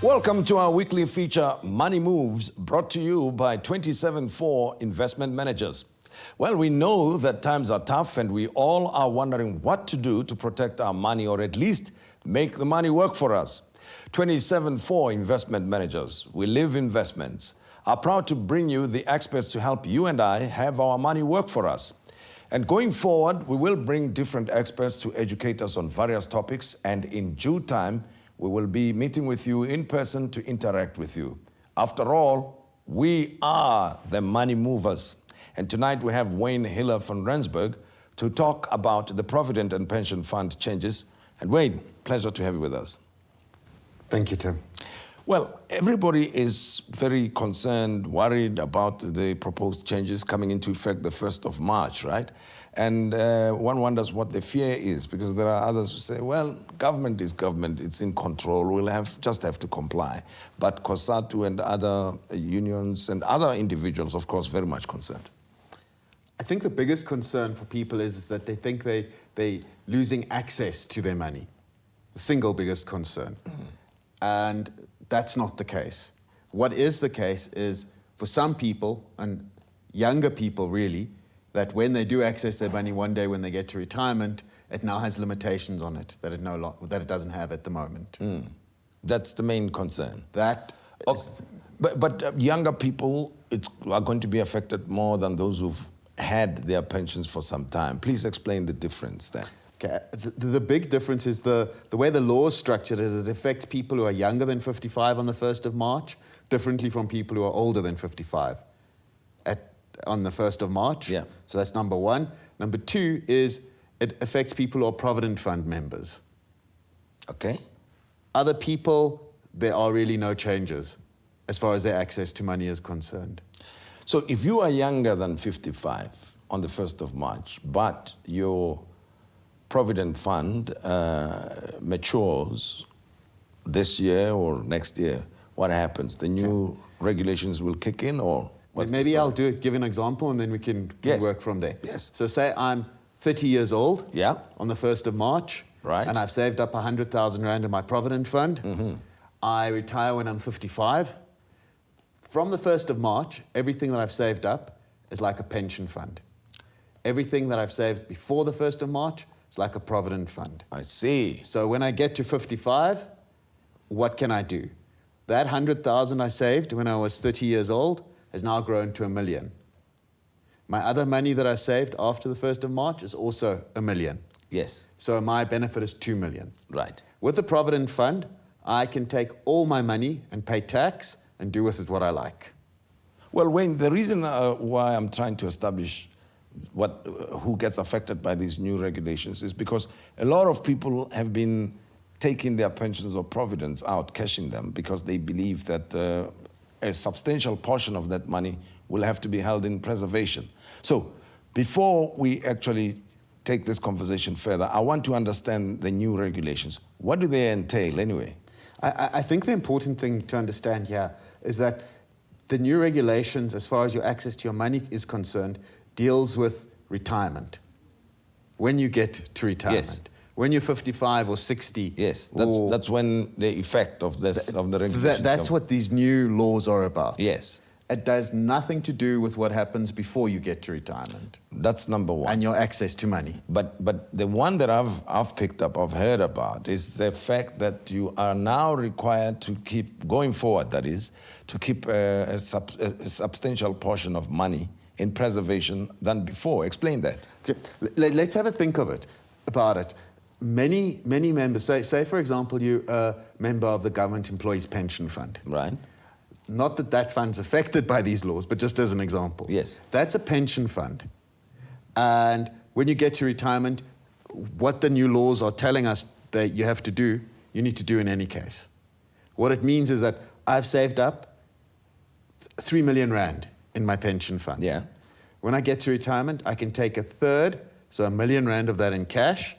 Welcome to our weekly feature, Money Moves, brought to you by 27/4 Investment Managers. Well, we know that times are tough and we all are wondering what to do to protect our money or at least make the money work for us. 27/4 Investment Managers, we live investments, are proud to bring you the experts to help you and I have our money work for us. And going forward, we will bring different experts to educate us on various topics, and in due time, we will be meeting with you in person to interact with you. After all, we are the money movers. And tonight we have Wayne Hiller from Rensburg to talk about the Provident and Pension Fund changes. And Wayne, pleasure to have you with us. Thank you, Tim. Well, everybody is very concerned, worried about the proposed changes coming into effect the 1st of March, right? And one wonders what the fear is, because there are others who say, well, government is government, it's in control, we'll just have to comply. But COSATU and other unions and other individuals, of course, very much concerned. I think the biggest concern for people is that they think they're losing access to their money. The single biggest concern. And that's not the case. What is the case is, for some people, and younger people really, that when they do access their money one day when they get to retirement, it now has limitations on it that it doesn't have at the moment. That's the main concern. That is, But younger people are going to be affected more than those who've had their pensions for some time. Please explain the difference there. okay, the big difference is the way the law is structured is it affects people who are younger than 55 on the 1st of March, differently from people who are older than 55 on the 1st of March. Yeah. So that's number one. Number two is it affects people who are Provident Fund members. Okay. Other people, there are really no changes as far as their access to money is concerned. So if you are younger than 55 on the 1st of March, but your Provident Fund matures this year or next year, what happens? The new regulations will kick in, or what's Maybe I'll give an example and then we can work from there. Yes. So say I'm 30 years old on the 1st of March, right, and I've saved up 100,000 Rand in my Provident Fund. I retire when I'm 55. From the 1st of March, everything that I've saved up is like a pension fund. Everything that I've saved before the 1st of March is like a Provident Fund. I see. So when I get to 55, what can I do? That 100,000 I saved when I was 30 years old has now grown to 1 million. My other money that I saved after the 1st of March is also 1 million. Yes. So my benefit is 2 million. Right. With the Provident Fund, I can take all my money and pay tax and do with it what I like. Well, Wayne, the reason why I'm trying to establish who gets affected by these new regulations is because a lot of people have been taking their pensions or providents out, cashing them, because they believe that a substantial portion of that money will have to be held in preservation. So before we actually take this conversation further, I want to understand the new regulations. What do they entail anyway? I think the important thing to understand here is that the new regulations, as far as your access to your money is concerned, deals with retirement. When you get to retirement. Yes. When you're 55 or 60. Yes, that's when the effect of the regulations That's what these new laws are about. Yes. It does nothing to do with what happens before you get to retirement. That's number one. And your access to money. But the one that I've picked up, I've heard about, is the fact that you are now required to keep, going forward that is, to keep a substantial portion of money in preservation than before. Explain that. Okay. Let's have a think about it. Many members, say for example, you're a member of the Government Employees Pension Fund. Right. Not that fund's affected by these laws, but just as an example. Yes. That's a pension fund. And when you get to retirement, what the new laws are telling us that you have to do, you need to do in any case. What it means is that I've saved up 3 million Rand in my pension fund. Yeah. When I get to retirement, I can take 1/3, so 1 million Rand of that in cash,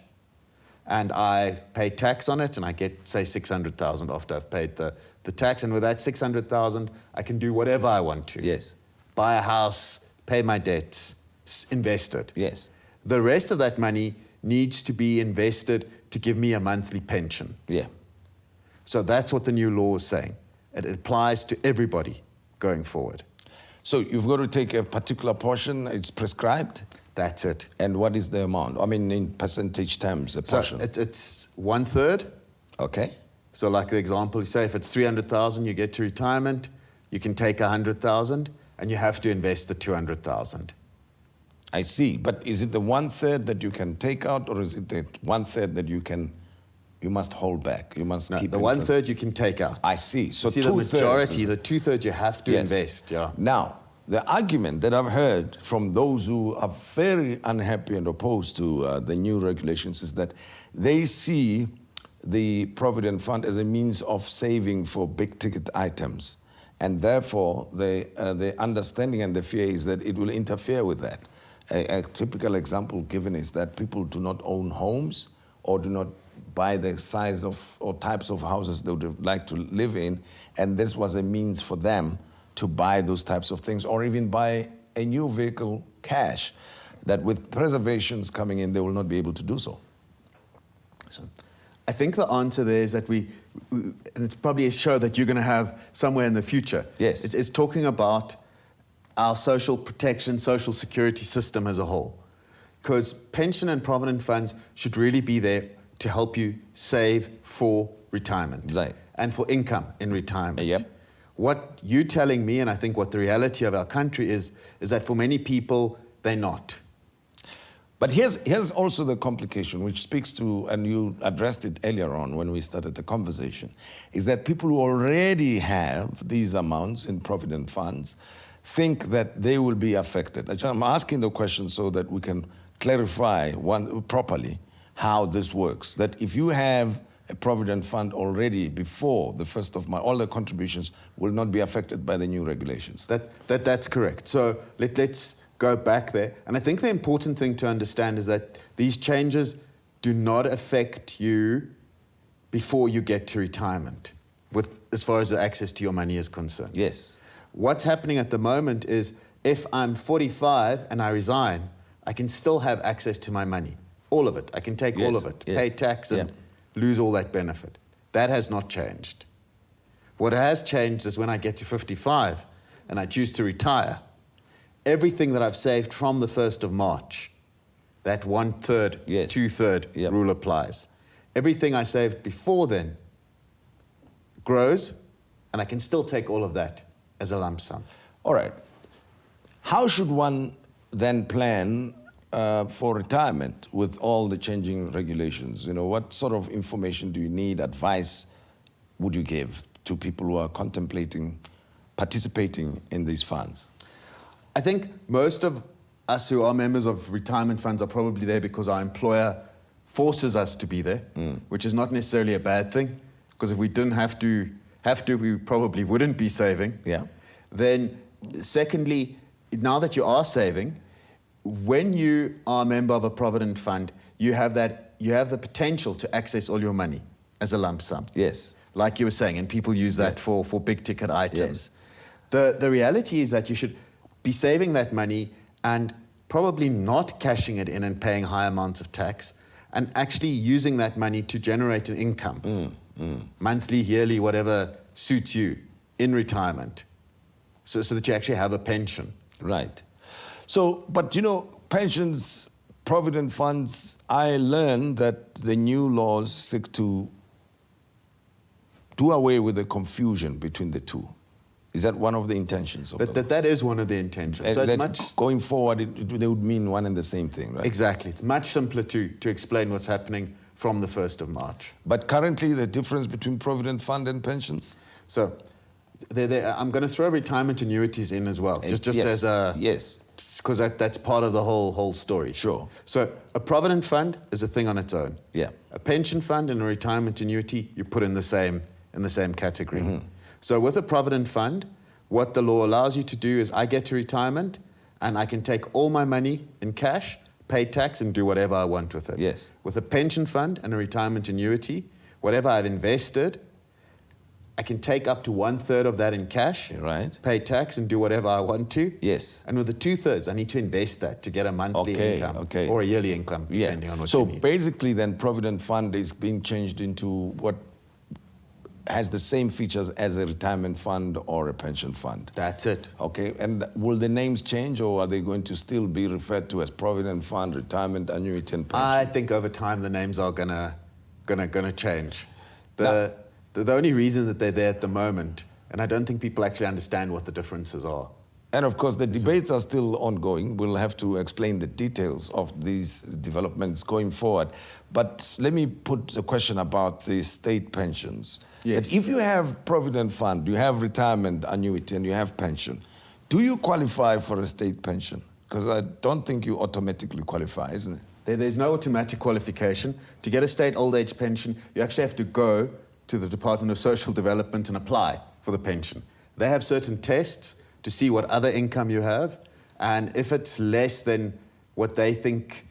and I pay tax on it, and I get, say, 600,000 after I've paid the tax. And with that 600,000, I can do whatever I want to. Yes. Buy a house, pay my debts, invest it. Yes. The rest of that money needs to be invested to give me a monthly pension. Yeah. So that's what the new law is saying. It applies to everybody going forward. So you've got to take a particular portion, it's prescribed? That's it. And what is the amount? I mean, in percentage terms, a portion. So it's 1/3. Okay. So like the example, you say if it's 300,000, you get to retirement, you can take 100,000 and you have to invest the 200,000. I see. But is it the 1/3 that you can take out, or is it the 1/3 that you must hold back? You must No, keep the 1/3 you can take out. I see. So See, the 2/3. majority, the 2/3 you have to Yes. invest. Yeah. Now, the argument that I've heard from those who are very unhappy and opposed to the new regulations is that they see the Provident Fund as a means of saving for big ticket items. And therefore, the understanding and the fear is that it will interfere with that. A typical example given is that people do not own homes or do not buy the size of or types of houses they would like to live in, and this was a means for them to buy those types of things, or even buy a new vehicle cash, that with preservations coming in, they will not be able to do so. So I think the answer there is that and it's probably a show that you're going to have somewhere in the future. Yes. It's talking about our social protection, social security system as a whole. Because pension and provident funds should really be there to help you save for retirement. Right. And for income in retirement. Yep. What you're telling me, and I think what the reality of our country is that for many people, they're not. But here's also the complication, which speaks to, and you addressed it earlier on when we started the conversation, is that people who already have these amounts in provident funds think that they will be affected. I'm asking the question so that we can clarify properly how this works. That if you have a provident fund already before the 1st of March, all the contributions will not be affected by the new regulations. That's correct. So let's go back there. And I think the important thing to understand is that these changes do not affect you before you get to retirement, as far as the access to your money is concerned. Yes. What's happening at the moment is if I'm 45 and I resign, I can still have access to my money. All of it. I can take all of it, pay tax and lose all that benefit. That has not changed. What has changed is when I get to 55 and I choose to retire, everything that I've saved from the 1st of March, that 1/3, 2/3 rule applies. Everything I saved before then grows, and I can still take all of that as a lump sum. All right. How should one then plan for retirement with all the changing regulations? You know, what sort of information do you need, advice would you give to people who are contemplating participating in these funds? I think most of us who are members of retirement funds are probably there because our employer forces us to be there, which is not necessarily a bad thing, because if we didn't have to, we probably wouldn't be saving. Yeah. Then, secondly, now that you are saving, when you are a member of a provident fund, you have the potential to access all your money as a lump sum. Yes. Like you were saying, and people use that for big ticket items. Yes. The reality is that you should be saving that money and probably not cashing it in and paying high amounts of tax, and actually using that money to generate an income, monthly, yearly, whatever suits you in retirement, so that you actually have a pension. Right. So, but you know, pensions, provident funds, I learned that the new laws seek to do away with the confusion between the two. Is that one of the intentions of that is one of the intentions. So it's much going forward, they would mean one and the same thing, right? Exactly. It's much simpler to explain what's happening from the 1st of March. But currently, the difference between provident fund and pensions? So, I'm going to throw retirement annuities in as well, just as a because that's part of the whole story. Sure. So, a provident fund is a thing on its own. Yeah. A pension fund and a retirement annuity you put in the same category. So with a provident fund, what the law allows you to do is I get to retirement and I can take all my money in cash, pay tax, and do whatever I want with it. Yes. With a pension fund and a retirement annuity, whatever I've invested, I can take up to 1/3 of that in cash, right, pay tax, and do whatever I want to. Yes. And with the 2/3, I need to invest that to get a monthly income or a yearly income, depending on what you need. So basically then Provident Fund is being changed into what has the same features as a retirement fund or a pension fund. That's it. Okay, and will the names change, or are they going to still be referred to as Provident Fund, Retirement, Annuity, and Pension? I think over time the names are gonna change. The only reason that they're there at the moment, and I don't think people actually understand what the differences are. And of course, the debates are still ongoing. We'll have to explain the details of these developments going forward. But let me put a question about the state pensions. Yes. That if you have Provident Fund, you have retirement annuity, and you have pension, do you qualify for a state pension? Because I don't think you automatically qualify, isn't it? There's no automatic qualification. To get a state old age pension, you actually have to go to the Department of Social Development and apply for the pension. They have certain tests to see what other income you have, and if it's less than what they think,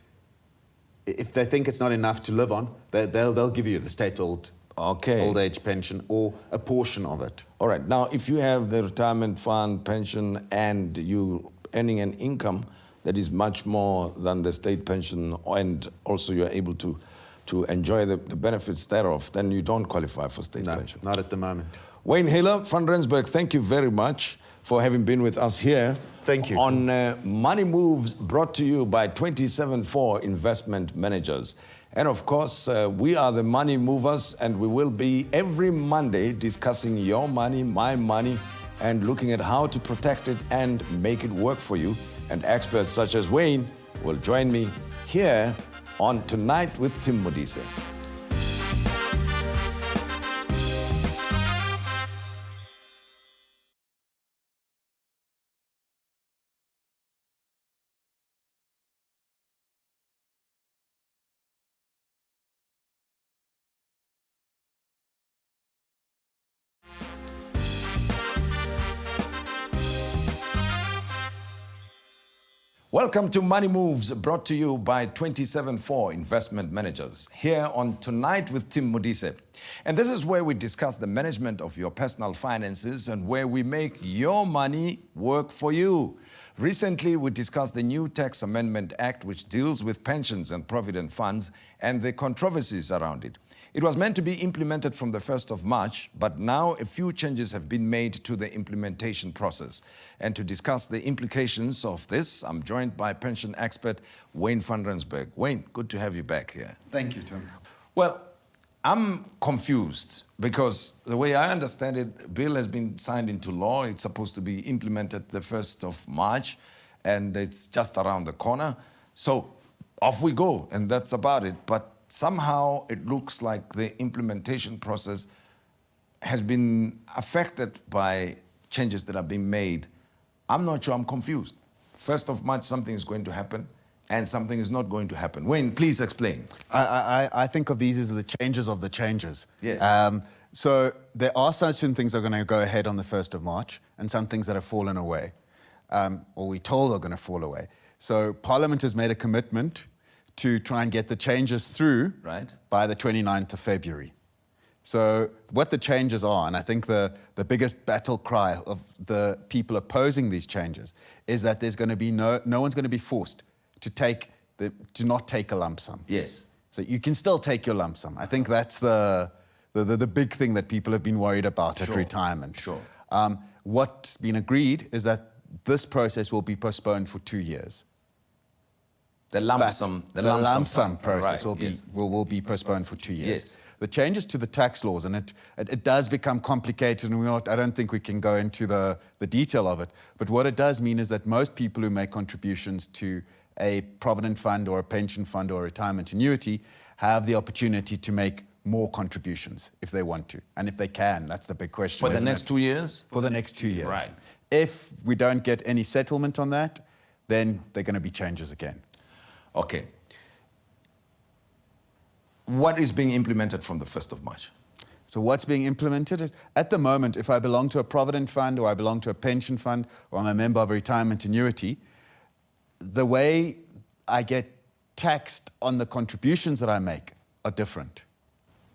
if they think it's not enough to live on, they'll give you the state old age pension or a portion of it. All right. Now, if you have the retirement fund, pension, and you earning an income that is much more than the state pension, and also you're able to enjoy the benefits thereof, then you don't qualify for state pension. Not at the moment. Wayne Hiller from Rensburg, thank you very much for having been with us here. Thank you. On Money Moves, brought to you by 27-4 Investment Managers. And of course, we are the Money Movers, and we will be every Monday discussing your money, my money, and looking at how to protect it and make it work for you. And experts such as Wayne will join me here on Tonight with Tim Modise. Welcome to Money Moves, brought to you by 27-4 Investment Managers, here on Tonight with Tim Modise. And this is where we discuss the management of your personal finances and where we make your money work for you. Recently, we discussed the new Tax Amendment Act, which deals with pensions and provident funds and the controversies around it. It was meant to be implemented from the 1st of March, but now a few changes have been made to the implementation process. And to discuss the implications of this, I'm joined by pension expert Wayne van Rensburg. Wayne, good to have you back here. Thank you, Tim. Well, I'm confused because the way I understand it, bill has been signed into law. It's supposed to be implemented the 1st of March, and it's just around the corner. So off we go, and that's about it. But somehow it looks like the implementation process has been affected by changes that have been made. I'm not sure, I'm confused. 1st of March, something is going to happen, and something is not going to happen. Wayne, please explain. I think of these as the changes of the changes. Yes. So there are certain things that are going to go ahead on the 1st of March, and some things that have fallen away, or we're told are going to fall away. So Parliament has made a commitment to try and get the changes through by the 29th of February. So what the changes are, and I think the biggest battle cry of the people opposing these changes is that there's going to be no one's going to be forced to not take a lump sum. Yes. So you can still take your lump sum. I think that's the big thing that people have been worried about at retirement. Sure. What's been agreed is that this process will be postponed for 2 years. The lump sum process will be postponed for 2 years. Yes. The changes to the tax laws, and it does become complicated, and I don't think we can go into the detail of it, but what it does mean is that most people who make contributions to a provident fund or a pension fund or a retirement annuity have the opportunity to make more contributions if they want to, and if they can. That's the big question. For the next 2 years? For the next 2 years. Right. If we don't get any settlement on that, then there are going to be changes again. Okay. What is being implemented from the 1st of March? So what's being implemented is, at the moment, if I belong to a provident fund or I belong to a pension fund or I'm a member of a retirement annuity, the way I get taxed on the contributions that I make are different.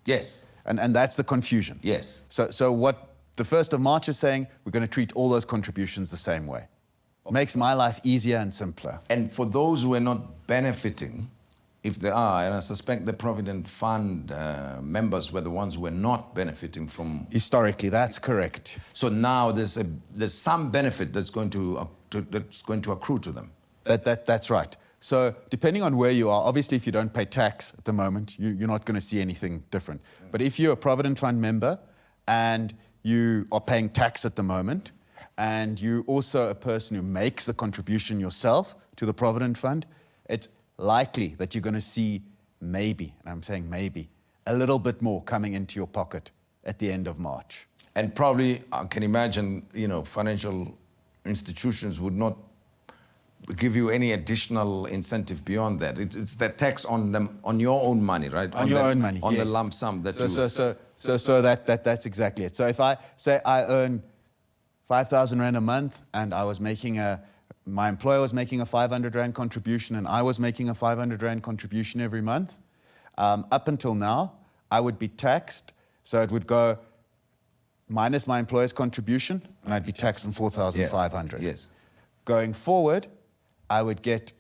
Yes. And that's the confusion. Yes. So what the 1st of March is saying, we're going to treat all those contributions the same way. It makes my life easier and simpler. And for those who are not benefiting if there are, and I suspect the Provident Fund members were the ones who were not benefiting from. Historically, that's correct. So now there's some benefit that's going to accrue to them. That's right. So depending on where you are, obviously if you don't pay tax at the moment, you're not going to see anything different. But if you're a Provident Fund member and you are paying tax at the moment, and you're also a person who makes the contribution yourself to the Provident Fund, it's likely that you're going to see maybe, and I'm saying maybe, a little bit more coming into your pocket at the end of March. And probably, I can imagine, financial institutions would not give you any additional incentive beyond that. It's the tax on them, on your own money, right? On your own money, on yes. the lump sum that So that's exactly it. So if I say I earn 5,000 Rand a month and my employer was making a 500 Rand contribution and I was making a 500 Rand contribution every month, up until now, I would be taxed. So it would go minus my employer's contribution and I'd be taxed on 4,500. Yes. Going forward, I would get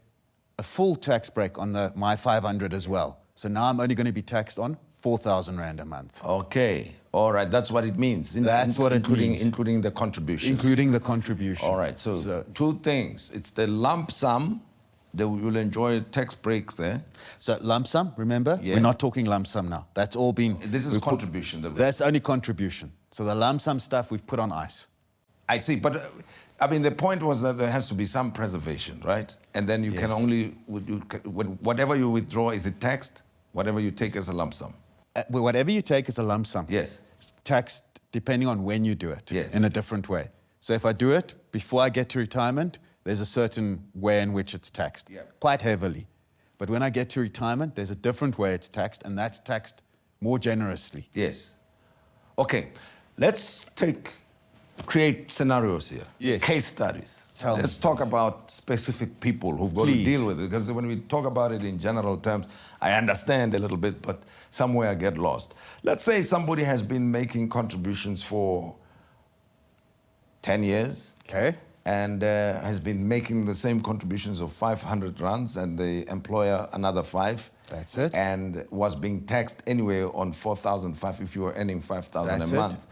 a full tax break on my 500 as well. So now I'm only going to be taxed on 4,000 Rand a month. Okay. All right. That's what it means. That's what it means. Including the contributions. Including the contribution. All right. So two things. It's the lump sum. That you'll enjoy a tax break there. So lump sum, remember? Yeah. We're not talking lump sum now. That's all been... This is contribution. That's only contribution. So the lump sum stuff we've put on ice. I see. But, the point was that there has to be some preservation, right? And then you can only... whatever you withdraw, is it taxed? Whatever you take as a lump sum? Whatever you take as a lump sum. Yes. It's taxed depending on when you do it. Yes. In a different way. So if I do it before I get to retirement, there's a certain way in which it's taxed, quite heavily. But when I get to retirement, there's a different way it's taxed, and that's taxed more generously. Yes. Okay, let's create scenarios here. Yes. Case studies. Let's me, talk please. about specific people who've got to deal with it, because when we talk about it in general terms, I understand a little bit, but somewhere I get lost. Let's say somebody has been making contributions for 10 years. Okay. And has been making the same contributions of 500 rands, and the employer another 5. That's it. And was being taxed anyway on 4,500 if you were earning 5,000 a month.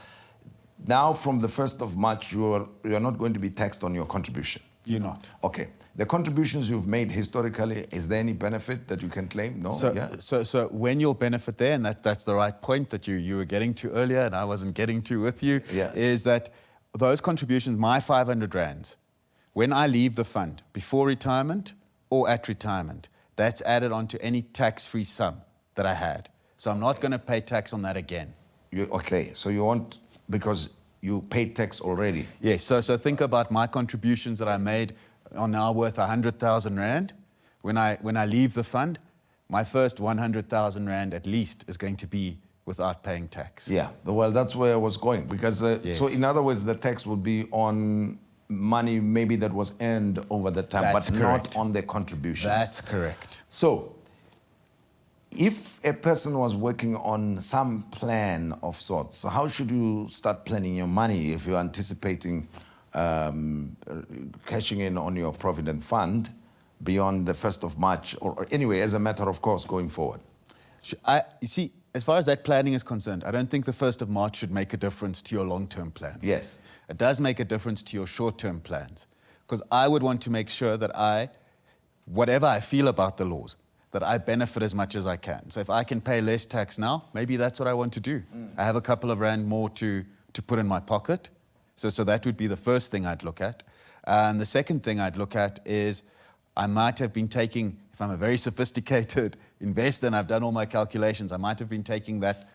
Now, from the 1st of March, you're not going to be taxed on your contribution. You're not. Okay. The contributions you've made historically, is there any benefit that you can claim? No? So when you'll benefit there, and that's the right point that you were getting to earlier and I wasn't getting to with you, is that those contributions, my 500 Rands, when I leave the fund, before retirement or at retirement, that's added onto any tax-free sum that I had. So I'm not going to pay tax on that again. Okay, so you want, because you paid tax already. Yes, so think about my contributions that I made are now worth 100,000 Rand. When I leave the fund, my first 100,000 Rand at least is going to be without paying tax. Yeah, well, that's where I was going. Because, so in other words, the tax would be on money maybe that was earned over the time, That's but correct. not on the contributions. That's correct. So, if a person was working on some plan of sorts, so how should you start planning your money if you're anticipating cashing in on your Provident Fund beyond the 1st of March, or anyway, as a matter of course, going forward? You see, as far as that planning is concerned, I don't think the 1st of March should make a difference to your long-term plan. Yes. It does make a difference to your short-term plans, because I would want to make sure that whatever I feel about the laws, that I benefit as much as I can. So if I can pay less tax now, maybe that's what I want to do. I have a couple of Rand more to put in my pocket. So that would be the first thing I'd look at. And the second thing I'd look at is I might have been taking, if I'm a very sophisticated investor and I've done all my calculations, I might have been taking that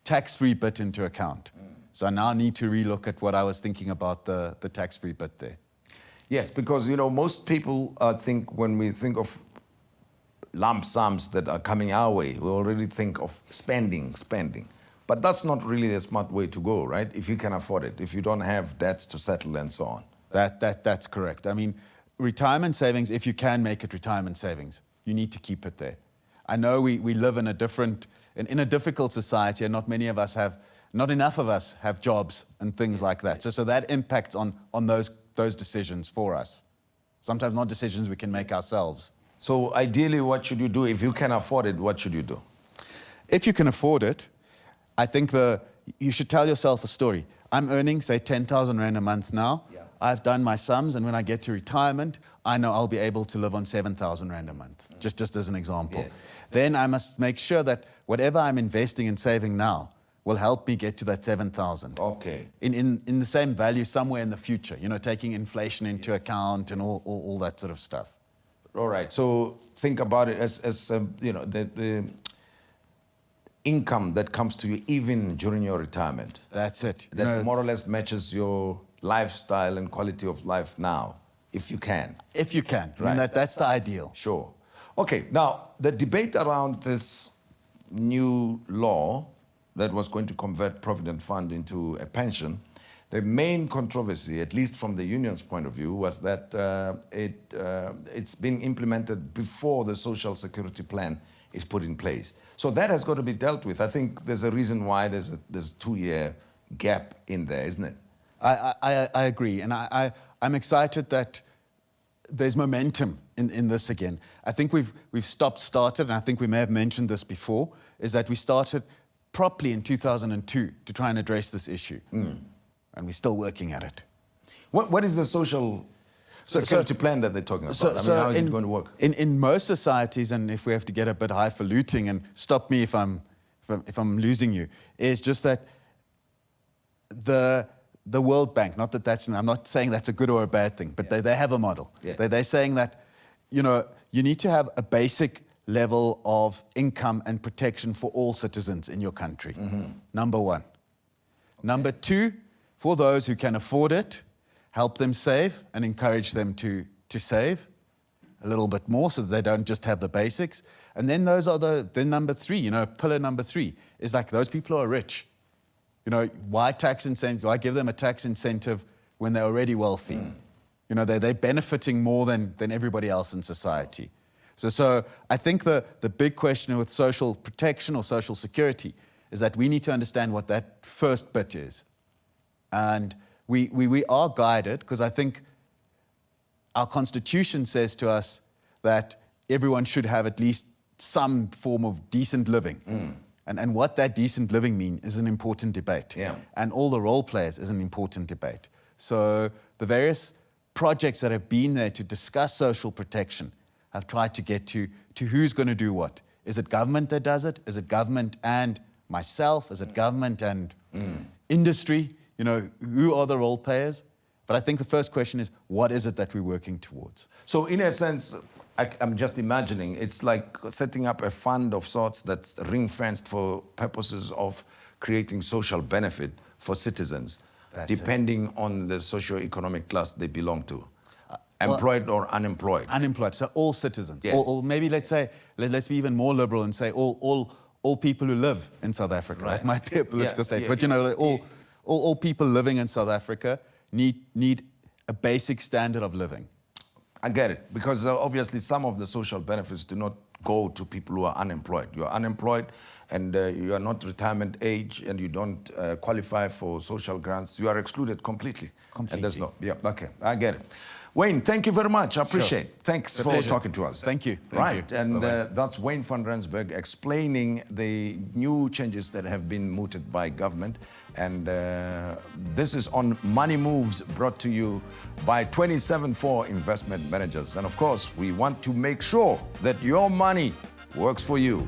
tax-free bit into account. So I now need to relook at what I was thinking about the tax-free bit there. Yes, because, most people think when we think of lump sums that are coming our way, we already think of spending. But that's not really a smart way to go, right? If you can afford it, if you don't have debts to settle and so on. That's correct. I mean, retirement savings, if you can make it retirement savings, you need to keep it there. I know we live in a difficult society, and not enough of us have jobs and things like that. So that impacts on those decisions for us. Sometimes not decisions we can make ourselves. So ideally, what should you do? If you can afford it, what should you do? If you can afford it, I think you should tell yourself a story. I'm earning, say, 10,000 Rand a month now. Yeah. I've done my sums, and when I get to retirement, I know I'll be able to live on 7,000 Rand a month, just as an example. Yes. Then I must make sure that whatever I'm investing and saving now will help me get to that 7,000. Okay. In the same value somewhere in the future, taking inflation into account and all that sort of stuff. All right. So think about it as the income that comes to you even during your retirement. That's it. That more or less matches your lifestyle and quality of life now, if you can. If you can. Right. That's the ideal. Sure. Okay. Now, the debate around this new law that was going to convert Provident Fund into a pension, the main controversy, at least from the union's point of view, was that it's been implemented before the Social Security Plan is put in place. So that has got to be dealt with. I think there's a reason why there's a 2-year gap in there, isn't it? I agree, and I'm excited that there's momentum in this again. I think we've started, and I think we may have mentioned this before, is that we started properly in 2002 to try and address this issue, and we're still working at it. What is the social security plan that they're talking about? How is it going to work? In most societies, and if we have to get a bit highfalutin, and stop me if I'm losing you, is just that the World Bank, I'm not saying that's a good or a bad thing, but they have a model. Yeah. They're saying that, you need to have a basic level of income and protection for all citizens in your country. Number one. Okay. Number two, for those who can afford it, help them save and encourage them to save a little bit more so that they don't just have the basics. And then then number three, pillar number three is like those people who are rich. Why tax incentive? Why give them a tax incentive when they're already wealthy? They're benefiting more than everybody else in society. So I think the big question with social protection or social security is that we need to understand what that first bit is. And we are guided, because I think our Constitution says to us that everyone should have at least some form of decent living. And what that decent living means is an important debate. Yeah. And all the role players is an important debate. So the various projects that have been there to discuss social protection have tried to get to who's going to do what. Is it government that does it? Is it government and myself? Is it government and industry? Who are the role players? But I think the first question is, what is it that we're working towards? So in a sense, I'm just imagining, it's like setting up a fund of sorts that's ring-fenced for purposes of creating social benefit for citizens, depending on the socio-economic class they belong to. Employed or unemployed? Unemployed, so all citizens. Yes. Or maybe let's be even more liberal and say all people who live in South Africa. Right. That might be a political statement, but all people living in South Africa need a basic standard of living. I get it, because obviously some of the social benefits do not go to people who are unemployed. You are unemployed and you are not retirement age and you don't qualify for social grants. You are excluded completely. And there's okay, I get it. Wayne, thank you very much. I appreciate it. Thanks for talking to us. Thank you. Right, and that's Wayne van Rensburg explaining the new changes that have been mooted by government. And this is on Money Moves, brought to you by 27/4 Investment Managers. And of course, we want to make sure that your money works for you.